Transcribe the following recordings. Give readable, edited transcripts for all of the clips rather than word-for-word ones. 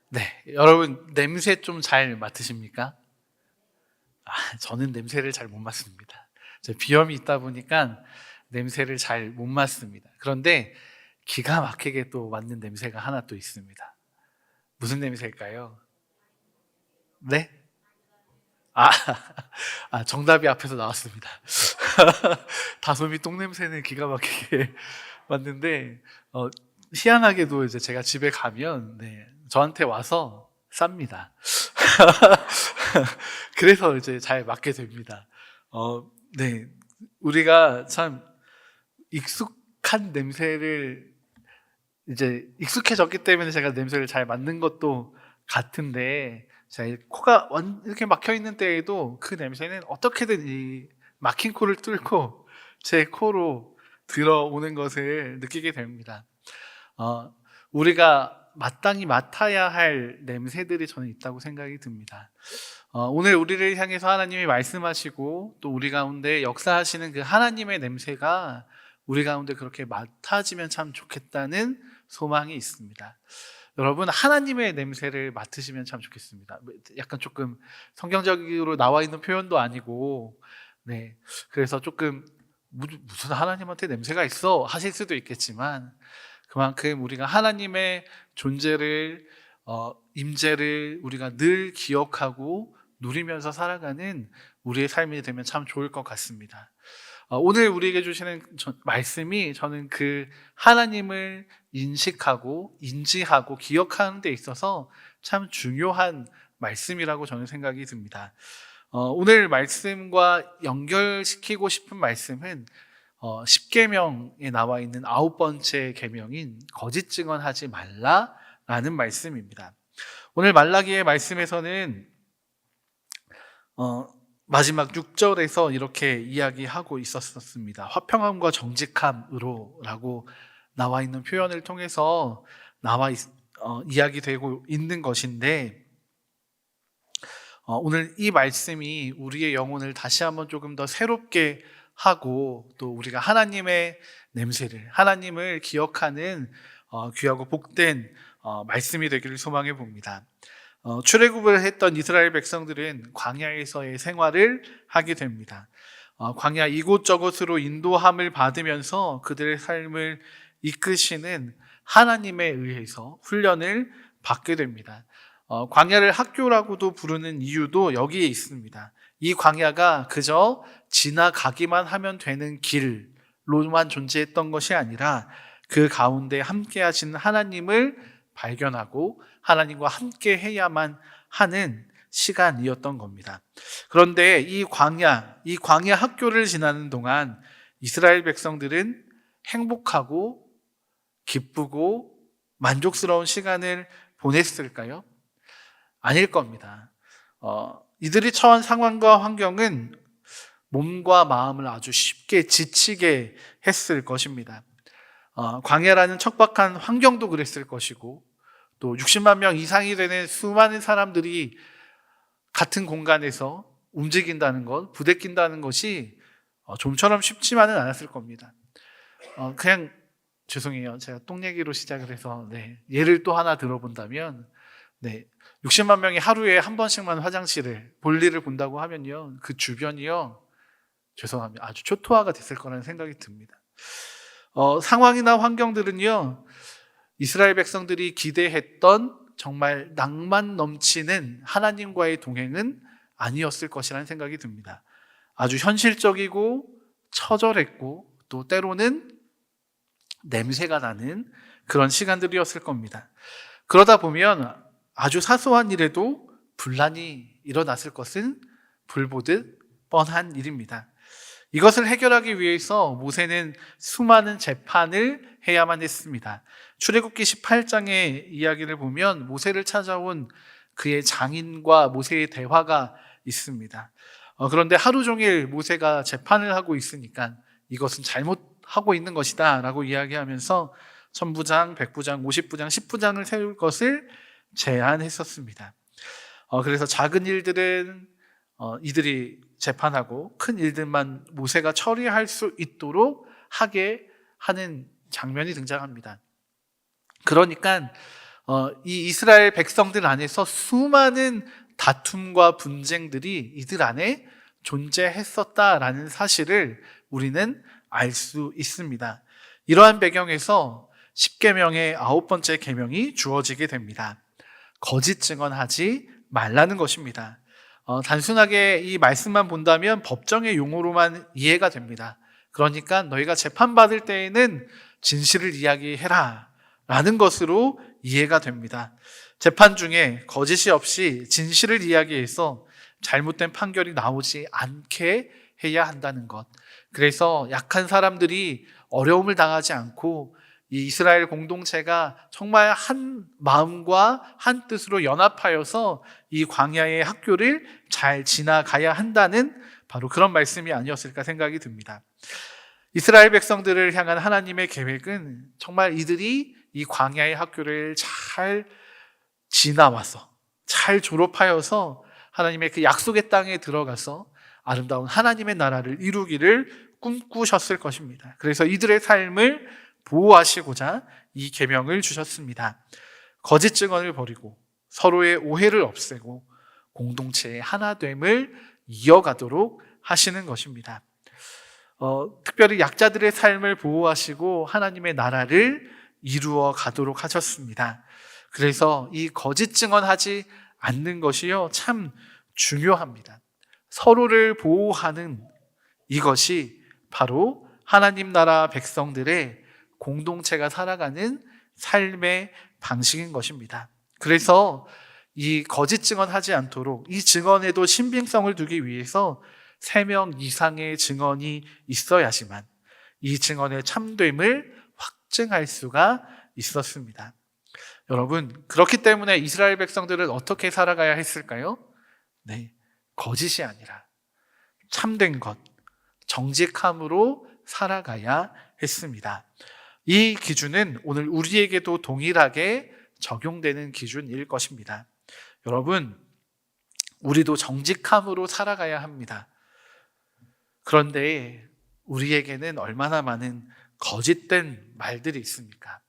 네, 여러분 냄새 좀 잘 맡으십니까? 저는 냄새를 잘 못 맡습니다. 비염이 있다 보니까 냄새를 잘 못 맡습니다. 그런데 기가 막히게 또 맡는 냄새가 하나 또 있습니다. 무슨 냄새일까요? 네? 아, 정답이 앞에서 나왔습니다. 다솜이 똥냄새는 기가 막히게 맡는데, 희한하게도 이제 제가 집에 가면, 네, 저한테 와서 쌉니다. 그래서 이제 잘 맡게 됩니다. 네. 우리가 참 익숙한 냄새를 이제 익숙해졌기 때문에 제가 냄새를 잘 맡는 것도 같은데, 제가 코가 이렇게 막혀 있는 때에도 그 냄새는 어떻게든 이 막힌 코를 뚫고 제 코로 들어오는 것을 느끼게 됩니다. 어, 우리가 마땅히 맡아야 할 냄새들이 저는 있다고 생각이 듭니다. 오늘 우리를 향해서 하나님이 말씀하시고 또 우리 가운데 역사하시는 그 하나님의 냄새가 우리 가운데 그렇게 맡아지면 참 좋겠다는 소망이 있습니다. 여러분, 하나님의 냄새를 맡으시면 참 좋겠습니다. 약간 조금 성경적으로 나와 있는 표현도 아니고, 네. 그래서 조금 무슨 하나님한테 냄새가 있어 하실 수도 있겠지만, 그만큼 우리가 하나님의 존재를, 임재를 우리가 늘 기억하고 누리면서 살아가는 우리의 삶이 되면 참 좋을 것 같습니다. 오늘 우리에게 주시는 말씀이 저는 그 하나님을 인식하고 인지하고 기억하는 데 있어서 참 중요한 말씀이라고 저는 생각이 듭니다. 오늘 말씀과 연결시키고 싶은 말씀은 10계명에 나와 있는 9번째 계명인 거짓 증언하지 말라라는 말씀입니다. 오늘 말라기의 말씀에서는 마지막 6절에서 이렇게 이야기하고 있었습니다. 화평함과 정직함으로 라고 나와 있는 표현을 통해서 이야기되고 있는 것인데, 오늘 이 말씀이 우리의 영혼을 다시 한번 조금 더 새롭게 하고 또 우리가 하나님의 냄새를, 하나님을 기억하는 귀하고 복된 말씀이 되기를 소망해 봅니다. 출애굽을 했던 이스라엘 백성들은 광야에서의 생활을 하게 됩니다. 광야 이곳저곳으로 인도함을 받으면서 그들의 삶을 이끄시는 하나님에 의해서 훈련을 받게 됩니다. 광야를 학교라고도 부르는 이유도 여기에 있습니다. 이 광야가 그저 지나가기만 하면 되는 길로만 존재했던 것이 아니라 그 가운데 함께 하시는 하나님을 발견하고 하나님과 함께 해야만 하는 시간이었던 겁니다. 그런데 이 광야 학교를 지나는 동안 이스라엘 백성들은 행복하고 기쁘고 만족스러운 시간을 보냈을까요? 아닐 겁니다. 이들이 처한 상황과 환경은 몸과 마음을 아주 쉽게 지치게 했을 것입니다. 광야라는 척박한 환경도 그랬을 것이고, 또 60만 명 이상이 되는 수많은 사람들이 같은 공간에서 움직인다는 것, 부대낀다는 것이 좀처럼 쉽지만은 않았을 겁니다. 그냥 죄송해요. 제가 똥 얘기로 시작을 해서 예를 또 하나 들어본다면, 60만 명이 하루에 한 번씩만 화장실을 볼일을 본다고 하면요, 그 주변이요, 죄송합니다, 아주 초토화가 됐을 거라는 생각이 듭니다. 상황이나 환경들은요, 이스라엘 백성들이 기대했던 정말 낭만 넘치는 하나님과의 동행은 아니었을 것이라는 생각이 듭니다. 아주 현실적이고 처절했고 또 때로는 냄새가 나는 그런 시간들이었을 겁니다. 그러다 보면 아주 사소한 일에도 분란이 일어났을 것은 불보듯 뻔한 일입니다. 이것을 해결하기 위해서 모세는 수많은 재판을 해야만 했습니다. 출애굽기 18장의 이야기를 보면 모세를 찾아온 그의 장인과 모세의 대화가 있습니다. 그런데 하루 종일 모세가 재판을 하고 있으니까 이것은 잘못하고 있는 것이다 라고 이야기하면서 1000부장, 100부장, 50부장, 10부장을 세울 것을 제안했었습니다. 그래서 작은 일들은 이들이 재판하고 큰 일들만 모세가 처리할 수 있도록 하게 하는 장면이 등장합니다. 그러니까 이 이스라엘 백성들 안에서 수많은 다툼과 분쟁들이 이들 안에 존재했었다라는 사실을 우리는 알 수 있습니다. 이러한 배경에서 10계명의 9번째 계명이 주어지게 됩니다. 거짓 증언하지 말라는 것입니다. 단순하게 이 말씀만 본다면 법정의 용어로만 이해가 됩니다. 그러니까 너희가 재판받을 때에는 진실을 이야기해라 라는 것으로 이해가 됩니다. 재판 중에 거짓이 없이 진실을 이야기해서 잘못된 판결이 나오지 않게 해야 한다는 것. 그래서 약한 사람들이 어려움을 당하지 않고 이 이스라엘 공동체가 정말 한 마음과 한 뜻으로 연합하여서 이 광야의 학교를 잘 지나가야 한다는 바로 그런 말씀이 아니었을까 생각이 듭니다. 이스라엘 백성들을 향한 하나님의 계획은 정말 이들이 이 광야의 학교를 잘 지나와서 잘 졸업하여서 하나님의 그 약속의 땅에 들어가서 아름다운 하나님의 나라를 이루기를 꿈꾸셨을 것입니다. 그래서 이들의 삶을 보호하시고자 이 계명을 주셨습니다. 거짓 증언을 버리고 서로의 오해를 없애고 공동체의 하나됨을 이어가도록 하시는 것입니다. 특별히 약자들의 삶을 보호하시고 하나님의 나라를 이루어 가도록 하셨습니다. 그래서 이 거짓 증언하지 않는 것이요 참 중요합니다. 서로를 보호하는 이것이 바로 하나님 나라 백성들의 공동체가 살아가는 삶의 방식인 것입니다. 그래서 이 거짓 증언하지 않도록 이 증언에도 신빙성을 두기 위해서 3명 이상의 증언이 있어야지만 이 증언의 참됨을 확증할 수가 있었습니다. 여러분, 그렇기 때문에 이스라엘 백성들은 어떻게 살아가야 했을까요? 네, 거짓이 아니라 참된 것, 정직함으로 살아가야 했습니다. 이 기준은 오늘 우리에게도 동일하게 적용되는 기준일 것입니다. 여러분, 우리도 정직함으로 살아가야 합니다. 그런데 우리에게는 얼마나 많은 거짓된 말들이 있습니까?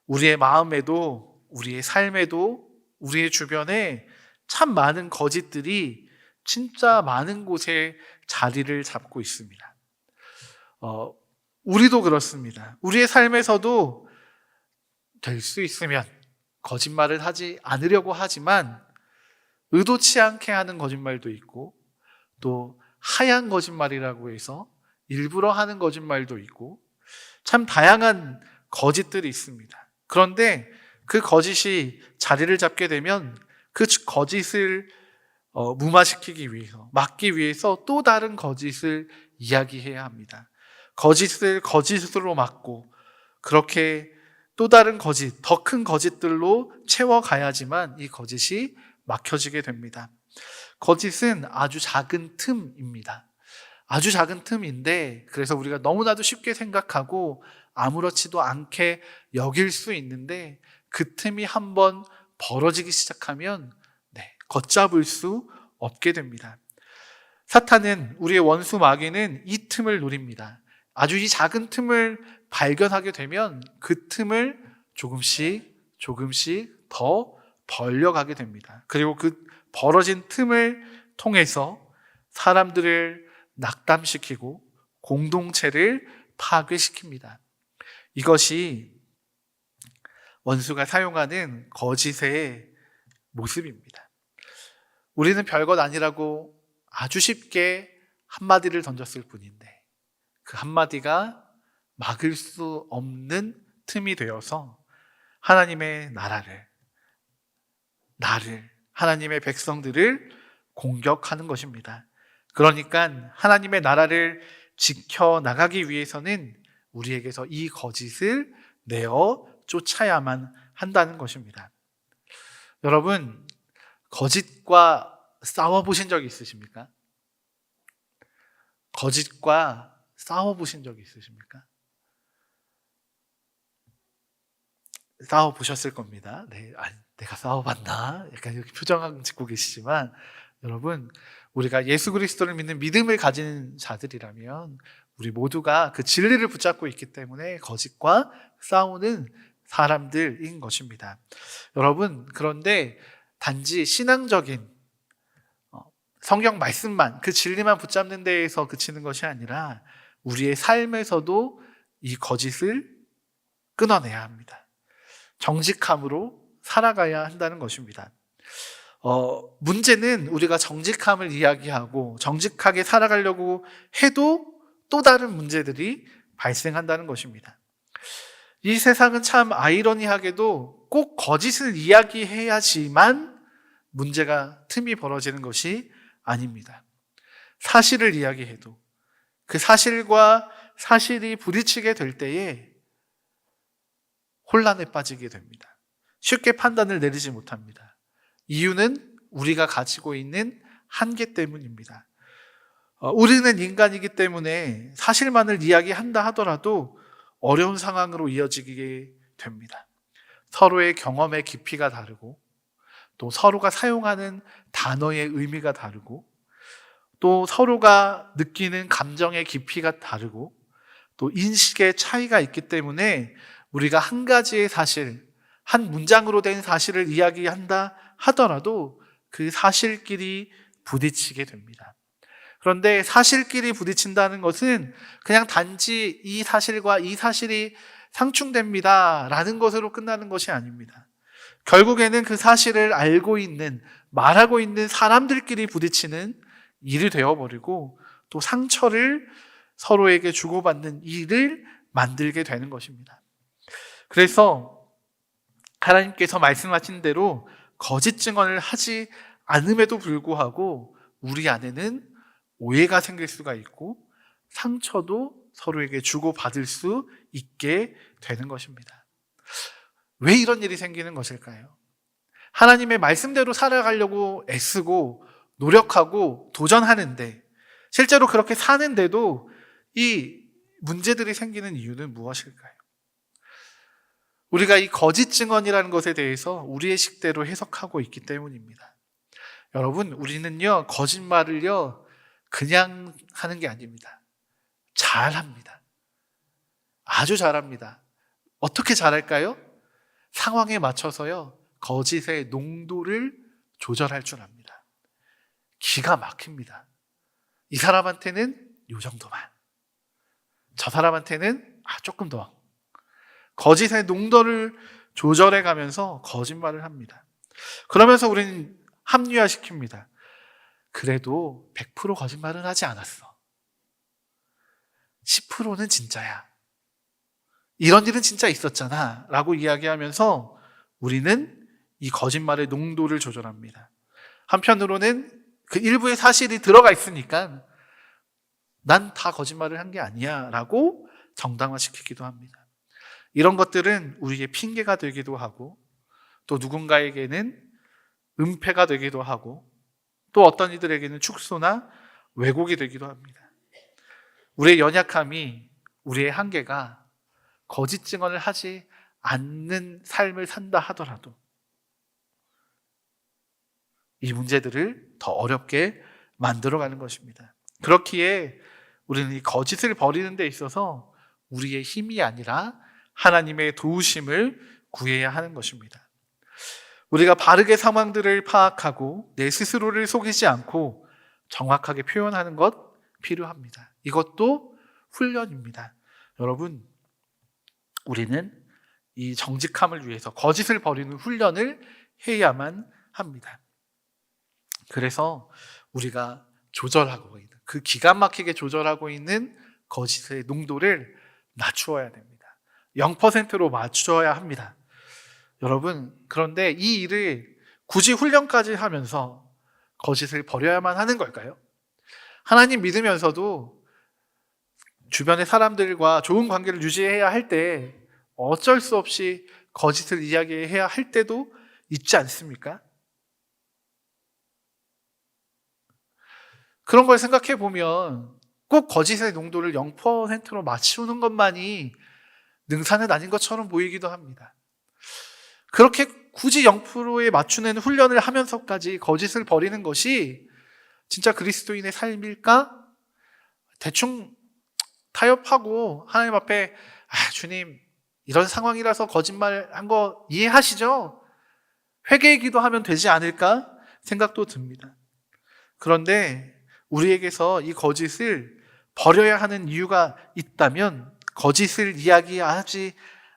우리의 마음에도, 우리의 삶에도, 우리의 주변에 참 많은 거짓들이 진짜 많은 곳에 자리를 잡고 있습니다. 우리도 그렇습니다. 우리의 삶에서도 될 수 있으면 거짓말을 하지 않으려고 하지만 의도치 않게 하는 거짓말도 있고 또 하얀 거짓말이라고 해서 일부러 하는 거짓말도 있고 참 다양한 거짓들이 있습니다. 그런데 그 거짓이 자리를 잡게 되면 그 거짓을 무마시키기 위해서, 막기 위해서 또 다른 거짓을 이야기해야 합니다. 거짓을 거짓으로 막고 그렇게 또 다른 거짓, 더 큰 거짓들로 채워가야지만 이 거짓이 막혀지게 됩니다. 거짓은 아주 작은 틈입니다. 아주 작은 틈인데 그래서 우리가 너무나도 쉽게 생각하고 아무렇지도 않게 여길 수 있는데 그 틈이 한번 벌어지기 시작하면 걷잡을 수 없게 됩니다. 사탄은, 우리의 원수 마귀는 이 틈을 노립니다. 아주 이 작은 틈을 발견하게 되면 그 틈을 조금씩 더 벌려가게 됩니다. 그리고 그 벌어진 틈을 통해서 사람들을 낙담시키고 공동체를 파괴시킵니다. 이것이 원수가 사용하는 거짓의 모습입니다. 우리는 별것 아니라고 아주 쉽게 한마디를 던졌을 뿐인데 그 한마디가 막을 수 없는 틈이 되어서 하나님의 나라를, 나를, 하나님의 백성들을 공격하는 것입니다. 그러니까 하나님의 나라를 지켜나가기 위해서는 우리에게서 이 거짓을 내어 쫓아야만 한다는 것입니다. 여러분, 거짓과 싸워보신 적이 있으십니까? 거짓과 싸워보신 적이 있으십니까? 싸워보셨을 겁니다. 네, 내가 싸워봤나? 약간 이렇게 표정 짓고 계시지만 여러분, 우리가 예수 그리스도를 믿는 믿음을 가진 자들이라면 우리 모두가 그 진리를 붙잡고 있기 때문에 거짓과 싸우는 사람들인 것입니다. 여러분, 그런데 단지 신앙적인 성경 말씀만, 그 진리만 붙잡는 데에서 그치는 것이 아니라 우리의 삶에서도 이 거짓을 끊어내야 합니다. 정직함으로 살아가야 한다는 것입니다. 문제는 우리가 정직함을 이야기하고 정직하게 살아가려고 해도 또 다른 문제들이 발생한다는 것입니다. 이 세상은 참 아이러니하게도 꼭 거짓을 이야기해야지만 문제가 틈이 벌어지는 것이 아닙니다. 사실을 이야기해도 그 사실과 사실이 부딪히게 될 때에 혼란에 빠지게 됩니다. 쉽게 판단을 내리지 못합니다. 이유는 우리가 가지고 있는 한계 때문입니다. 우리는 인간이기 때문에 사실만을 이야기한다 하더라도 어려운 상황으로 이어지게 됩니다. 서로의 경험의 깊이가 다르고 또 서로가 사용하는 단어의 의미가 다르고 또 서로가 느끼는 감정의 깊이가 다르고 또 인식의 차이가 있기 때문에 우리가 한 가지의 사실, 한 문장으로 된 사실을 이야기한다 하더라도 그 사실끼리 부딪히게 됩니다. 그런데 사실끼리 부딪힌다는 것은 그냥 단지 이 사실과 이 사실이 상충됩니다 라는 것으로 끝나는 것이 아닙니다. 결국에는 그 사실을 알고 있는, 말하고 있는 사람들끼리 부딪히는 일이 되어버리고 또 상처를 서로에게 주고받는 일을 만들게 되는 것입니다. 그래서 하나님께서 말씀하신 대로 거짓 증언을 하지 않음에도 불구하고 우리 안에는 오해가 생길 수가 있고 상처도 서로에게 주고받을 수 있게 되는 것입니다. 왜 이런 일이 생기는 것일까요? 하나님의 말씀대로 살아가려고 애쓰고 노력하고 도전하는데 실제로 그렇게 사는데도 이 문제들이 생기는 이유는 무엇일까요? 우리가 이 거짓 증언이라는 것에 대해서 우리의 식대로 해석하고 있기 때문입니다. 여러분, 우리는요, 거짓말을요, 그냥 하는 게 아닙니다. 잘합니다. 아주 잘합니다. 어떻게 잘할까요? 상황에 맞춰서요, 거짓의 농도를 조절할 줄 압니다. 기가 막힙니다. 이 사람한테는 요 정도만, 저 사람한테는 조금 더. 거짓의 농도를 조절해 가면서 거짓말을 합니다. 그러면서 우리는 합리화시킵니다. 그래도 100% 거짓말은 하지 않았어. 10%는 진짜야. 이런 일은 진짜 있었잖아 라고 이야기하면서 우리는 이 거짓말의 농도를 조절합니다. 한편으로는 그 일부의 사실이 들어가 있으니까 난 다 거짓말을 한 게 아니야 라고 정당화시키기도 합니다. 이런 것들은 우리의 핑계가 되기도 하고 또 누군가에게는 은폐가 되기도 하고 또 어떤 이들에게는 축소나 왜곡이 되기도 합니다. 우리의 연약함이, 우리의 한계가 거짓 증언을 하지 않는 삶을 산다 하더라도 이 문제들을 더 어렵게 만들어가는 것입니다. 그렇기에 우리는 이 거짓을 버리는 데 있어서 우리의 힘이 아니라 하나님의 도우심을 구해야 하는 것입니다. 우리가 바르게 상황들을 파악하고 내 스스로를 속이지 않고 정확하게 표현하는 것 필요합니다. 이것도 훈련입니다. 여러분, 우리는 이 정직함을 위해서 거짓을 버리는 훈련을 해야만 합니다. 그래서 우리가 조절하고 있는, 그 기가 막히게 조절하고 있는 거짓의 농도를 낮추어야 됩니다. 0%로 맞춰야 합니다. 여러분, 그런데 이 일을 굳이 훈련까지 하면서 거짓을 버려야만 하는 걸까요? 하나님 믿으면서도 주변의 사람들과 좋은 관계를 유지해야 할 때 어쩔 수 없이 거짓을 이야기해야 할 때도 있지 않습니까? 그런 걸 생각해 보면 꼭 거짓의 농도를 0%로 맞추는 것만이 능사는 아닌 것처럼 보이기도 합니다. 그렇게 굳이 0%에 맞추는 훈련을 하면서까지 거짓을 버리는 것이 진짜 그리스도인의 삶일까? 대충 타협하고 하나님 앞에 주님, 이런 상황이라서 거짓말 한 거 이해하시죠? 회개의 기도하면 되지 않을까 생각도 듭니다. 그런데 우리에게서 이 거짓을 버려야 하는 이유가 있다면 거짓을 이야기하지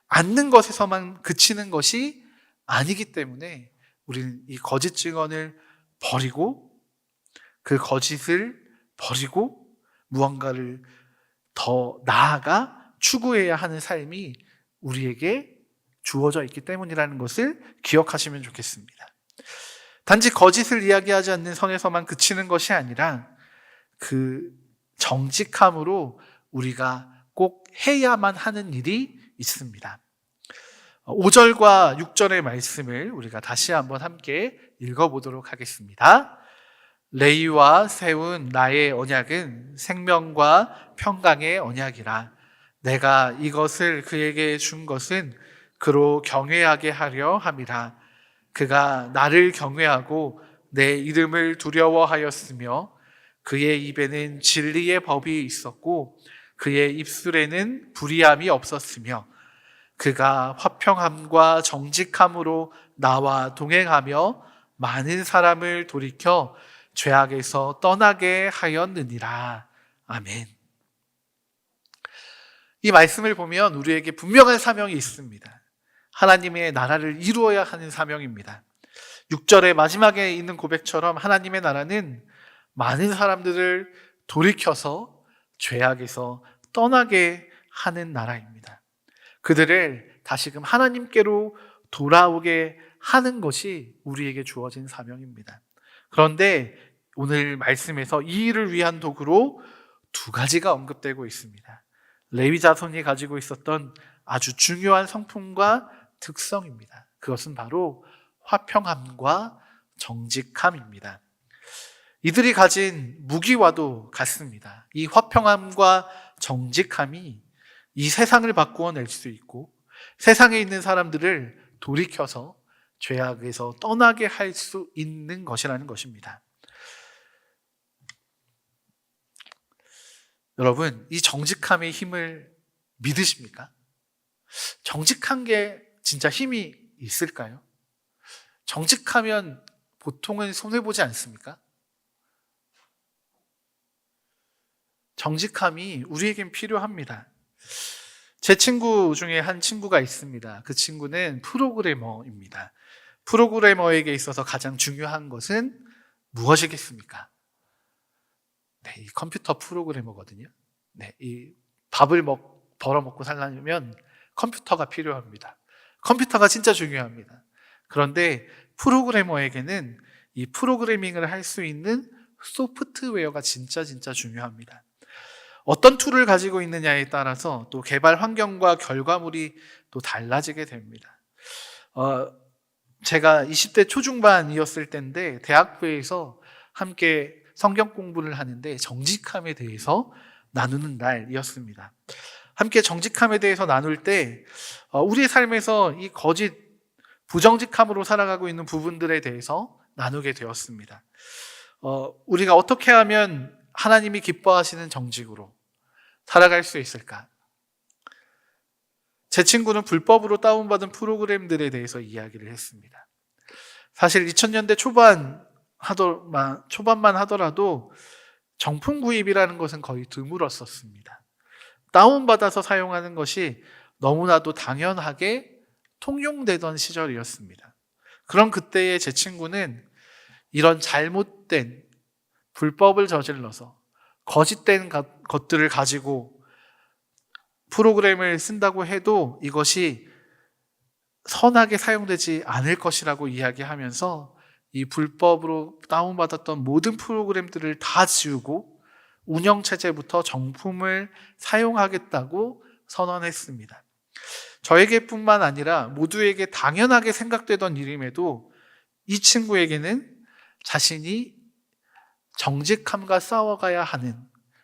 않는 것에서만 그치는 것이 아니기 때문에 우리는 이 거짓 증언을 버리고 그 거짓을 버리고 무언가를 더 나아가 추구해야 하는 삶이 우리에게 주어져 있기 때문이라는 것을 기억하시면 좋겠습니다. 단지 거짓을 이야기하지 않는 선에서만 그치는 것이 아니라 그 정직함으로 우리가 꼭 해야만 하는 일이 있습니다. 5절과 6절의 말씀을 우리가 다시 한번 함께 읽어보도록 하겠습니다. 레위와 세운 나의 언약은 생명과 평강의 언약이라. 내가 이것을 그에게 준 것은 그로 경외하게 하려 함이라. 그가 나를 경외하고 내 이름을 두려워하였으며 그의 입에는 진리의 법이 있었고 그의 입술에는 불의함이 없었으며 그가 화평함과 정직함으로 나와 동행하며 많은 사람을 돌이켜 죄악에서 떠나게 하였느니라. 아멘. 이 말씀을 보면 우리에게 분명한 사명이 있습니다. 하나님의 나라를 이루어야 하는 사명입니다. 6절의 마지막에 있는 고백처럼 하나님의 나라는 많은 사람들을 돌이켜서 죄악에서 떠나게 하는 나라입니다. 그들을 다시금 하나님께로 돌아오게 하는 것이 우리에게 주어진 사명입니다. 그런데 오늘 말씀에서 이 일을 위한 도구로 두 가지가 언급되고 있습니다. 레위 자손이 가지고 있었던 아주 중요한 성품과 특성입니다. 그것은 바로 화평함과 정직함입니다. 이들이 가진 무기와도 같습니다. 이 화평함과 정직함이 이 세상을 바꾸어 낼 수 있고 세상에 있는 사람들을 돌이켜서 죄악에서 떠나게 할 수 있는 것이라는 것입니다. 여러분, 이 정직함의 힘을 믿으십니까? 정직한 게 진짜 힘이 있을까요? 정직하면 보통은 손해보지 않습니까? 정직함이 우리에겐 필요합니다. 제 친구 중에 한 친구가 있습니다. 그 친구는 프로그래머입니다. 프로그래머에게 있어서 가장 중요한 것은 무엇이겠습니까? 네, 이 컴퓨터 프로그래머거든요. 네, 이 밥을 벌어먹고 살려면 컴퓨터가 필요합니다. 컴퓨터가 진짜 중요합니다. 그런데 프로그래머에게는 이 프로그래밍을 할 수 있는 소프트웨어가 진짜 중요합니다. 어떤 툴을 가지고 있느냐에 따라서 또 개발 환경과 결과물이 또 달라지게 됩니다. 제가 20대 초중반이었을 때인데 대학부에서 함께 성경 공부를 하는데 정직함에 대해서 나누는 날이었습니다. 함께 정직함에 대해서 나눌 때 우리의 삶에서 이 거짓, 부정직함으로 살아가고 있는 부분들에 대해서 나누게 되었습니다. 우리가 어떻게 하면 하나님이 기뻐하시는 정직으로 살아갈 수 있을까? 제 친구는 불법으로 다운받은 프로그램들에 대해서 이야기를 했습니다. 사실 2000년대 초반만 하더라도 정품 구입이라는 것은 거의 드물었었습니다. 다운받아서 사용하는 것이 너무나도 당연하게 통용되던 시절이었습니다. 그런 그때의 제 친구는 이런 잘못된 불법을 저질러서 거짓된 것들을 가지고 프로그램을 쓴다고 해도 이것이 선하게 사용되지 않을 것이라고 이야기하면서 이 불법으로 다운받았던 모든 프로그램들을 다 지우고 운영체제부터 정품을 사용하겠다고 선언했습니다. 저에게뿐만 아니라 모두에게 당연하게 생각되던 일임에도 이 친구에게는 자신이 정직함과 싸워가야 하는,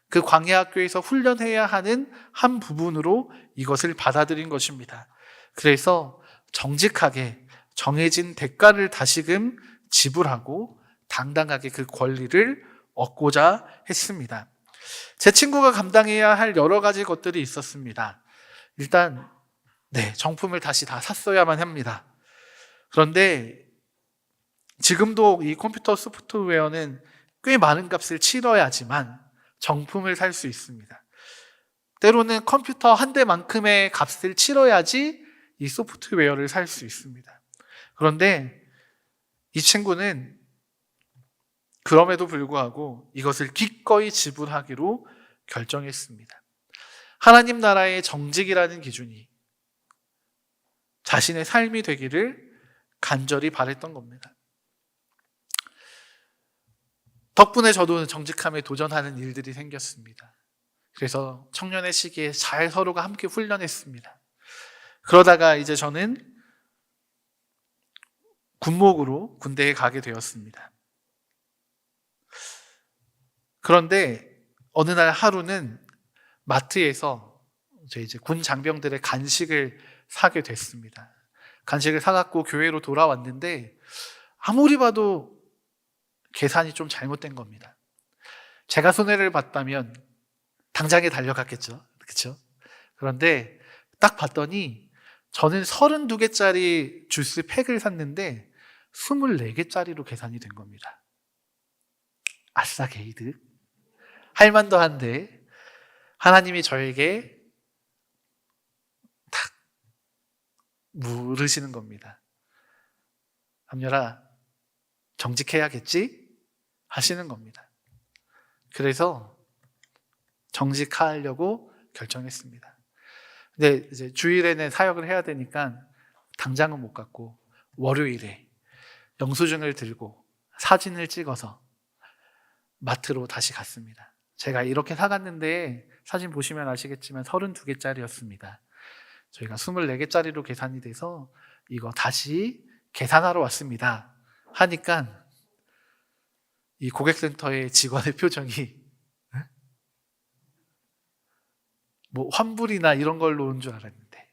그 광야학교에서 훈련해야 하는 한 부분으로 이것을 받아들인 것입니다. 그래서 정직하게 정해진 대가를 다시금 지불하고 당당하게 그 권리를 얻고자 했습니다. 제 친구가 감당해야 할 여러 가지 것들이 있었습니다. 일단 네, 정품을 다시 다 샀어야만 합니다. 그런데 지금도 이 컴퓨터 소프트웨어는 꽤 많은 값을 치러야지만 정품을 살 수 있습니다. 때로는 컴퓨터 한 대만큼의 값을 치러야지 이 소프트웨어를 살 수 있습니다. 그런데 이 친구는 그럼에도 불구하고 이것을 기꺼이 지불하기로 결정했습니다. 하나님 나라의 정직이라는 기준이 자신의 삶이 되기를 간절히 바랬던 겁니다. 덕분에 저도 정직함에 도전하는 일들이 생겼습니다. 그래서 청년의 시기에 잘 서로가 함께 훈련했습니다. 그러다가 이제 저는 군목으로 군대에 가게 되었습니다. 그런데 어느 날 하루는 마트에서 이제 군 장병들의 간식을 사게 됐습니다. 간식을 사갖고 교회로 돌아왔는데 아무리 봐도 계산이 좀 잘못된 겁니다. 제가 손해를 봤다면 당장에 달려갔겠죠. 그렇죠? 그런데 딱 봤더니 저는 32개짜리 주스 팩을 샀는데 24개짜리로 계산이 된 겁니다. 아싸 게이드. 할만도 한데 하나님이 저에게 딱 물으시는 겁니다. 함렬아, 정직해야겠지? 하시는 겁니다. 그래서 정직하려고 결정했습니다. 근데 이제 주일에는 사역을 해야 되니까 당장은 못 갔고 월요일에 영수증을 들고 사진을 찍어서 마트로 다시 갔습니다. 제가 이렇게 사갔는데 사진 보시면 아시겠지만 32개짜리였습니다. 저희가 24개짜리로 계산이 돼서 이거 다시 계산하러 왔습니다. 하니까 이 고객센터의 직원의 표정이 뭐 환불이나 이런 걸로 온 줄 알았는데,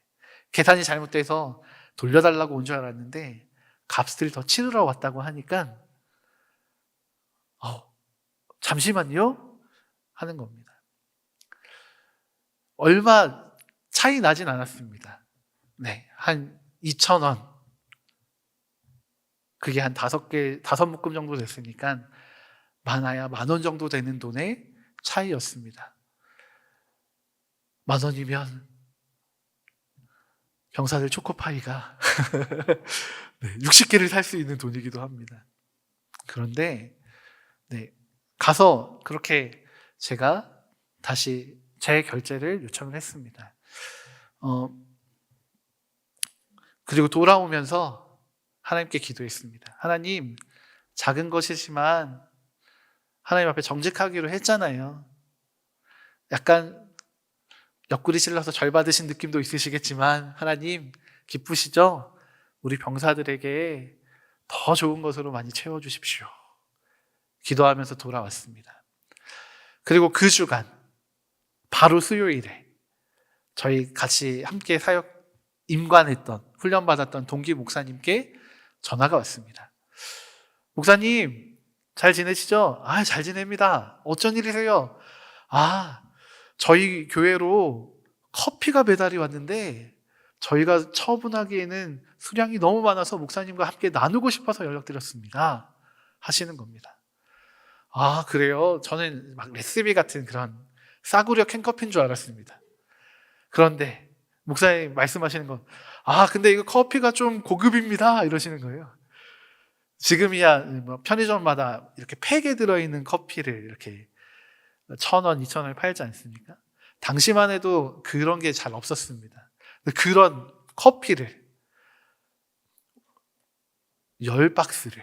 계산이 잘못돼서 돌려달라고 온 줄 알았는데 값을 더 치르러 왔다고 하니까 잠시만요? 하는 겁니다. 얼마 차이 나진 않았습니다. 네, 한 2,000원. 그게 한 5묶음 정도 됐으니까 많아야 10,000원 정도 되는 돈의 차이였습니다. 10,000원이면 병사들 초코파이가 60개를 살 수 있는 돈이기도 합니다. 그런데 가서 그렇게 제가 다시 제 결제를 요청을 했습니다. 그리고 돌아오면서 하나님께 기도했습니다. 하나님, 작은 것이지만 하나님 앞에 정직하기로 했잖아요. 약간 옆구리 찔러서 절 받으신 느낌도 있으시겠지만 하나님 기쁘시죠? 우리 병사들에게 더 좋은 것으로 많이 채워주십시오. 기도하면서 돌아왔습니다. 그리고 그 주간 바로 수요일에 저희 같이 함께 사역 임관했던, 훈련받았던 동기 목사님께 전화가 왔습니다. 목사님, 잘 지내시죠? 잘 지냅니다. 어쩐 일이세요? 저희 교회로 커피가 배달이 왔는데 저희가 처분하기에는 수량이 너무 많아서 목사님과 함께 나누고 싶어서 연락드렸습니다. 하시는 겁니다. 그래요? 저는 막 레시피 같은 그런 싸구려 캔커피인 줄 알았습니다. 그런데 목사님 말씀하시는 건 근데 이거 커피가 좀 고급입니다. 이러시는 거예요. 지금이야 뭐 편의점마다 이렇게 팩에 들어있는 커피를 이렇게 1,000원, 2,000원을 팔지 않습니까? 당시만 해도 그런 게 잘 없었습니다. 그런 커피를 10박스를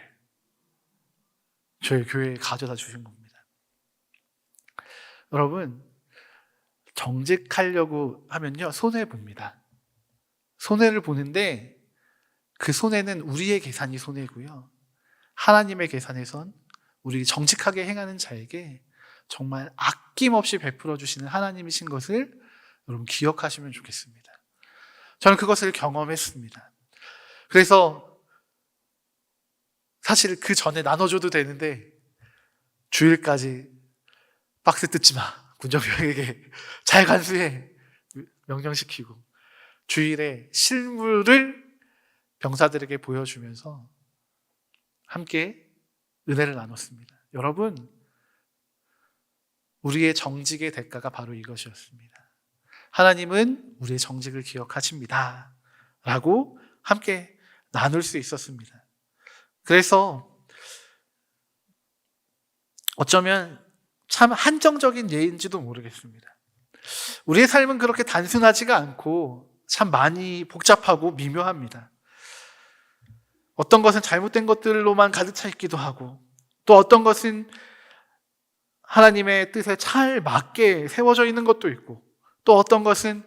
저희 교회에 가져다 주신 겁니다. 여러분, 정직하려고 하면요, 손해봅니다. 손해를 보는데 그 손해는 우리의 계산이 손해고요. 하나님의 계산에선 우리 정직하게 행하는 자에게 정말 아낌없이 베풀어 주시는 하나님이신 것을 여러분 기억하시면 좋겠습니다. 저는 그것을 경험했습니다. 그래서 사실 그 전에 나눠줘도 되는데 주일까지 박스 뜯지 마. 군정병에게 잘 간수해. 명령시키고 주일에 실물을 병사들에게 보여주면서 함께 은혜를 나눴습니다. 여러분, 우리의 정직의 대가가 바로 이것이었습니다. 하나님은 우리의 정직을 기억하십니다 라고 함께 나눌 수 있었습니다. 그래서 어쩌면 참 한정적인 예인지도 모르겠습니다. 우리의 삶은 그렇게 단순하지가 않고 참 많이 복잡하고 미묘합니다. 어떤 것은 잘못된 것들로만 가득 차 있기도 하고, 또 어떤 것은 하나님의 뜻에 잘 맞게 세워져 있는 것도 있고, 또 어떤 것은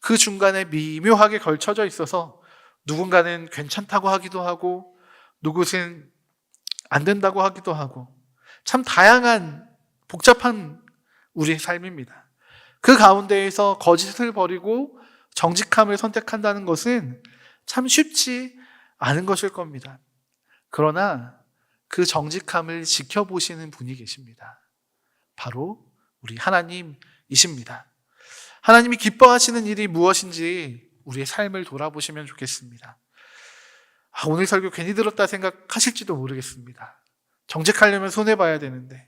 그 중간에 미묘하게 걸쳐져 있어서 누군가는 괜찮다고 하기도 하고 누구는 안 된다고 하기도 하고, 참 다양한 복잡한 우리의 삶입니다. 그 가운데에서 거짓을 버리고 정직함을 선택한다는 것은 참 쉽지 않은 것일 겁니다. 그러나 그 정직함을 지켜보시는 분이 계십니다. 바로 우리 하나님이십니다. 하나님이 기뻐하시는 일이 무엇인지 우리의 삶을 돌아보시면 좋겠습니다. 오늘 설교 괜히 들었다 생각하실지도 모르겠습니다. 정직하려면 손해봐야 되는데,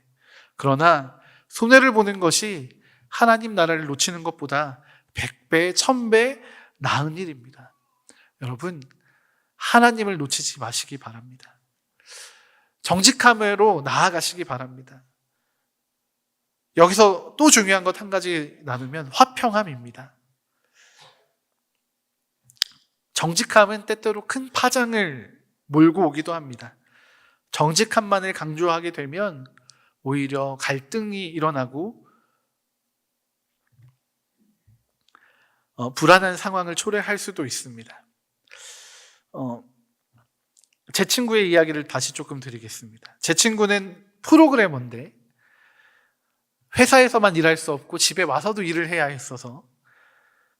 그러나 손해를 보는 것이 하나님 나라를 놓치는 것보다 100배, 1000배 나은 일입니다. 여러분, 하나님을 놓치지 마시기 바랍니다. 정직함으로 나아가시기 바랍니다. 여기서 또 중요한 것 한 가지 나누면 화평함입니다. 정직함은 때때로 큰 파장을 몰고 오기도 합니다. 정직함만을 강조하게 되면 오히려 갈등이 일어나고 불안한 상황을 초래할 수도 있습니다. 제 친구의 이야기를 다시 조금 드리겠습니다. 제 친구는 프로그래머인데 회사에서만 일할 수 없고 집에 와서도 일을 해야 했어서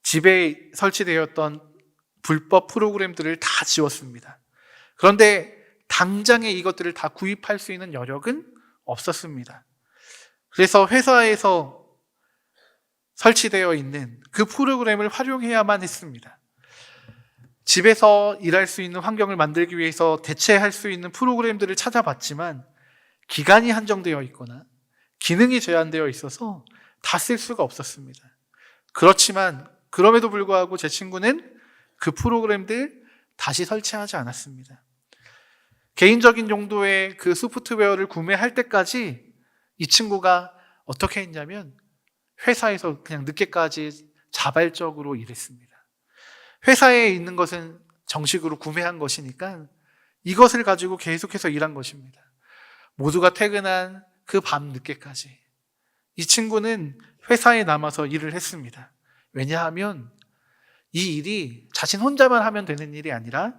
집에 설치되었던 불법 프로그램들을 다 지웠습니다. 그런데 당장에 이것들을 다 구입할 수 있는 여력은 없었습니다. 그래서 회사에서 설치되어 있는 그 프로그램을 활용해야만 했습니다. 집에서 일할 수 있는 환경을 만들기 위해서 대체할 수 있는 프로그램들을 찾아봤지만 기간이 한정되어 있거나 기능이 제한되어 있어서 다 쓸 수가 없었습니다. 그렇지만 그럼에도 불구하고 제 친구는 그 프로그램들 다시 설치하지 않았습니다. 개인적인 용도의 그 소프트웨어를 구매할 때까지 이 친구가 어떻게 했냐면 회사에서 그냥 늦게까지 자발적으로 일했습니다. 회사에 있는 것은 정식으로 구매한 것이니까 이것을 가지고 계속해서 일한 것입니다. 모두가 퇴근한 그 밤 늦게까지 이 친구는 회사에 남아서 일을 했습니다. 왜냐하면 이 일이 자신 혼자만 하면 되는 일이 아니라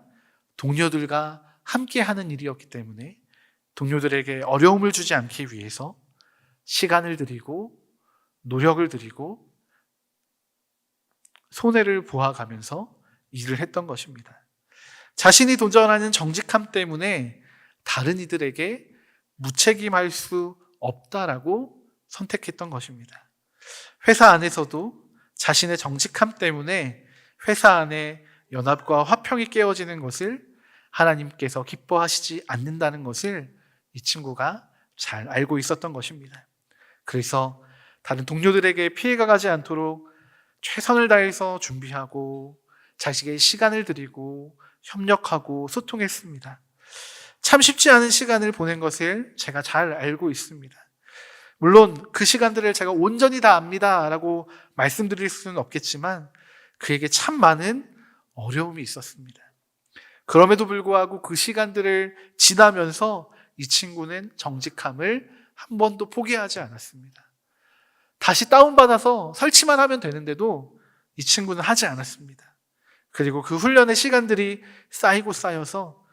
동료들과 함께 하는 일이었기 때문에 동료들에게 어려움을 주지 않기 위해서 시간을 들이고 노력을 들이고 손해를 보아가면서 일을 했던 것입니다. 자신이 도전하는 정직함 때문에 다른 이들에게 무책임할 수 없다라고 선택했던 것입니다. 회사 안에서도 자신의 정직함 때문에 회사 안에 연합과 화평이 깨어지는 것을 하나님께서 기뻐하시지 않는다는 것을 이 친구가 잘 알고 있었던 것입니다. 그래서 다른 동료들에게 피해가 가지 않도록 최선을 다해서 준비하고 자식의 시간을 들이고 협력하고 소통했습니다. 참 쉽지 않은 시간을 보낸 것을 제가 잘 알고 있습니다. 물론 그 시간들을 제가 온전히 다 압니다 라고 말씀드릴 수는 없겠지만 그에게 참 많은 어려움이 있었습니다. 그럼에도 불구하고 그 시간들을 지나면서 이 친구는 정직함을 한 번도 포기하지 않았습니다. 다시 다운받아서 설치만 하면 되는데도 이 친구는 하지 않았습니다. 그리고 그 훈련의 시간들이 쌓이고 쌓여서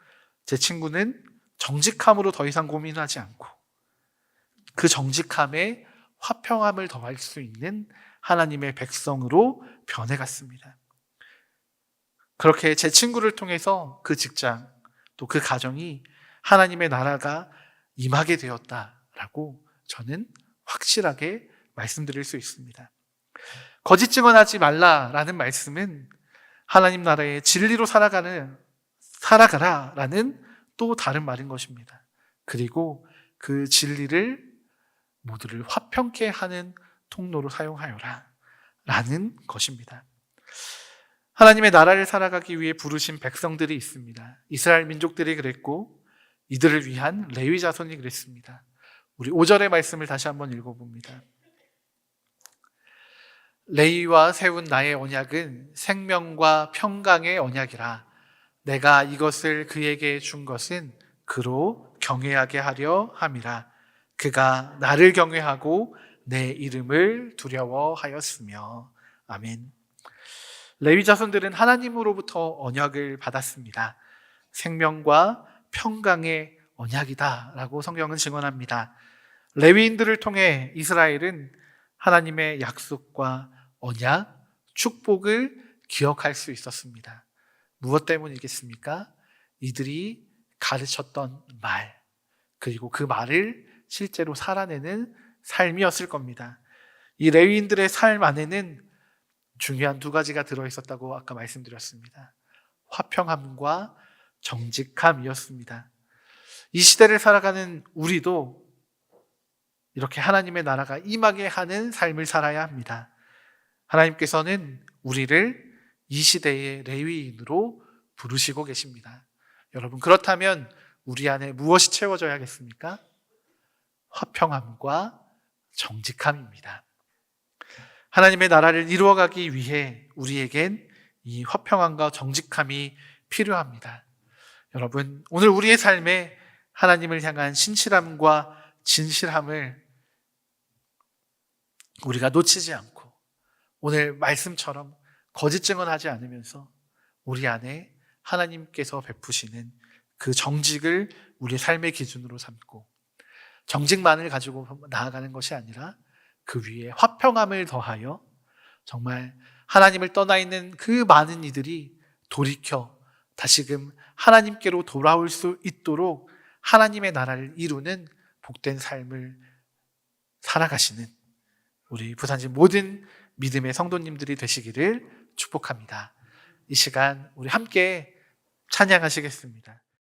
제 친구는 정직함으로 더 이상 고민하지 않고 그 정직함에 화평함을 더할 수 있는 하나님의 백성으로 변해갔습니다. 그렇게 제 친구를 통해서 그 직장 또 그 가정이 하나님의 나라가 임하게 되었다라고 저는 확실하게 말씀드릴 수 있습니다. 거짓 증언하지 말라라는 말씀은 하나님 나라의 진리로 살아가라라는 또 다른 말인 것입니다. 그리고 그 진리를 모두를 화평케 하는 통로로 사용하여라 라는 것입니다. 하나님의 나라를 살아가기 위해 부르신 백성들이 있습니다. 이스라엘 민족들이 그랬고 이들을 위한 레위 자손이 그랬습니다. 우리 5절의 말씀을 다시 한번 읽어봅니다. 레위와 세운 나의 언약은 생명과 평강의 언약이라. 내가 이것을 그에게 준 것은 그로 경외하게 하려 함이라. 그가 나를 경외하고 내 이름을 두려워하였으며. 아멘. 레위 자손들은 하나님으로부터 언약을 받았습니다. 생명과 평강의 언약이다 라고 성경은 증언합니다. 레위인들을 통해 이스라엘은 하나님의 약속과 언약, 축복을 기억할 수 있었습니다. 무엇 때문이겠습니까? 이들이 가르쳤던 말, 그리고 그 말을 실제로 살아내는 삶이었을 겁니다. 이 레위인들의 삶 안에는 중요한 두 가지가 들어있었다고 아까 말씀드렸습니다. 화평함과 정직함이었습니다. 이 시대를 살아가는 우리도 이렇게 하나님의 나라가 임하게 하는 삶을 살아야 합니다. 하나님께서는 우리를 이 시대의 레위인으로 부르시고 계십니다. 여러분, 그렇다면 우리 안에 무엇이 채워져야겠습니까? 화평함과 정직함입니다. 하나님의 나라를 이루어가기 위해 우리에겐 이 화평함과 정직함이 필요합니다. 여러분, 오늘 우리의 삶에 하나님을 향한 신실함과 진실함을 우리가 놓치지 않고 오늘 말씀처럼 거짓 증언하지 않으면서 우리 안에 하나님께서 베푸시는 그 정직을 우리의 삶의 기준으로 삼고 정직만을 가지고 나아가는 것이 아니라 그 위에 화평함을 더하여 정말 하나님을 떠나 있는 그 많은 이들이 돌이켜 다시금 하나님께로 돌아올 수 있도록 하나님의 나라를 이루는 복된 삶을 살아가시는 우리 부산지 모든 믿음의 성도님들이 되시기를 축복합니다. 이 시간 우리 함께 찬양하시겠습니다.